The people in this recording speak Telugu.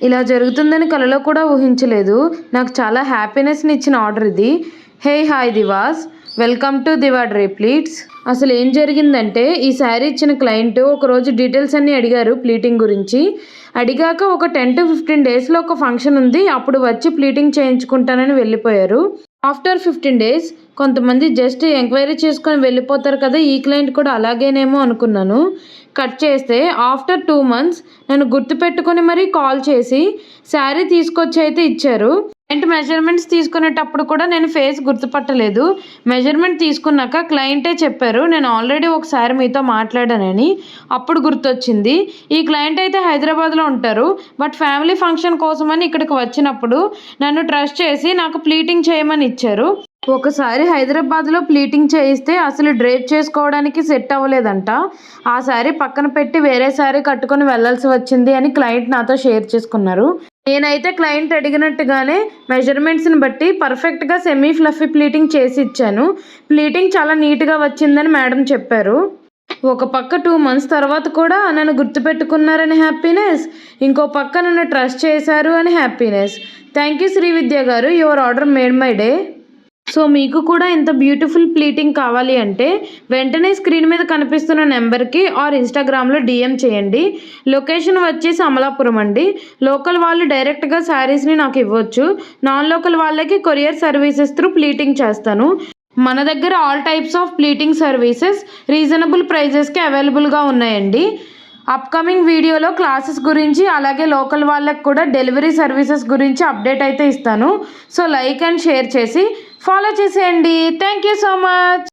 ఇలా జరుగుతుందని కలలో కూడా ఊహించలేదు. నాకు చాలా హ్యాపీనెస్ని ఇచ్చిన ఆర్డర్ ఇది. Hey hi divas, welcome to Diva Dry Pleats. అసలు ఏం జరిగిందంటే ఈ శారీ ఇచ్చిన క్లయింట్ ఒకరోజు డీటెయిల్స్ అన్నీ అడిగారు ప్లీటింగ్ గురించి. అడిగాక ఒక 10 to 15 డేస్లో ఒక ఫంక్షన్ ఉంది, అప్పుడు వచ్చి ప్లీటింగ్ చేయించుకుంటానని వెళ్ళిపోయారు. ఆఫ్టర్ 15 డేస్ కొంతమంది జస్ట్ ఎంక్వైరీ చేసుకొని వెళ్ళిపోతారు కదా, ఈ క్లయింట్ కూడా అలాగేనేమో అనుకున్నాను. కట్ చేస్తే ఆఫ్టర్ 2 months నన్ను గుర్తుపెట్టుకొని మరీ కాల్ చేసి శారీ తీసుకొచ్చి అయితే ఇచ్చారు. క్లయింట్ మెజర్మెంట్స్ తీసుకునేటప్పుడు కూడా నేను ఫేస్ గుర్తుపట్టలేదు. మెజర్మెంట్ తీసుకున్నాక క్లయింటే చెప్పారు నేను ఆల్రెడీ ఒకసారి మీతో మాట్లాడానని. అప్పుడు గుర్తొచ్చింది. ఈ క్లయింట్ అయితే హైదరాబాద్లో ఉంటారు, బట్ ఫ్యామిలీ ఫంక్షన్ కోసమని ఇక్కడికి వచ్చినప్పుడు నన్ను ట్రస్ట్ చేసి నాకు ప్లీటింగ్ చేయమని ఇచ్చారు. ఒకసారి హైదరాబాద్లో ప్లీటింగ్ చేయిస్తే అసలు డ్రేప్ చేసుకోవడానికి సెట్ అవ్వలేదంట. ఆ శారీ పక్కన పెట్టి వేరే శారీ కట్టుకొని వెళ్ళాల్సి వచ్చింది అని క్లయింట్ నాతో షేర్ చేసుకున్నారు. నేనైతే క్లయింట్ అడిగినట్టుగానే మెజర్మెంట్స్ని బట్టి పర్ఫెక్ట్గా సెమీ ఫ్లఫీ ప్లీటింగ్ చేసి ఇచ్చాను. ప్లీటింగ్ చాలా నీట్గా వచ్చిందని మేడం చెప్పారు. ఒక పక్క 2 months తర్వాత కూడా నన్ను గుర్తుపెట్టుకున్నారని హ్యాపీనెస్, ఇంకో పక్క నన్ను ట్రస్ట్ చేశారు అని హ్యాపీనెస్. థ్యాంక్ యూ శ్రీవిద్య గారు, your order made my day. So మీకు కూడా ఇంత బ్యూటిఫుల్ ప్లీటింగ్ కావాలి అంటే వెంటనే స్క్రీన్ మీద కనిపిస్తున్న నెంబర్కి ఆర్ ఇన్స్టాగ్రామ్లో DM చేయండి. లొకేషన్ వచ్చేసి అమలాపురం అండి. లోకల్ వాళ్ళు డైరెక్ట్గా శారీస్ని నాకు ఇవ్వచ్చు. నాన్ లోకల్ వాళ్ళకి కొరియర్ సర్వీసెస్ త్రూ ప్లీటింగ్ చేస్తాను. మన దగ్గర all types of pleating services reasonable ప్రైజెస్కి అవైలబుల్గా ఉన్నాయండి. అప్కమింగ్ వీడియోలో క్లాసెస్ గురించి అలాగే లోకల్ వాళ్ళకి కూడా డెలివరీ సర్వీసెస్ గురించి అప్డేట్ అయితే ఇస్తాను. సో లైక్ అండ్ షేర్ చేసి ఫాలో చేసేయండి. Thank you so much.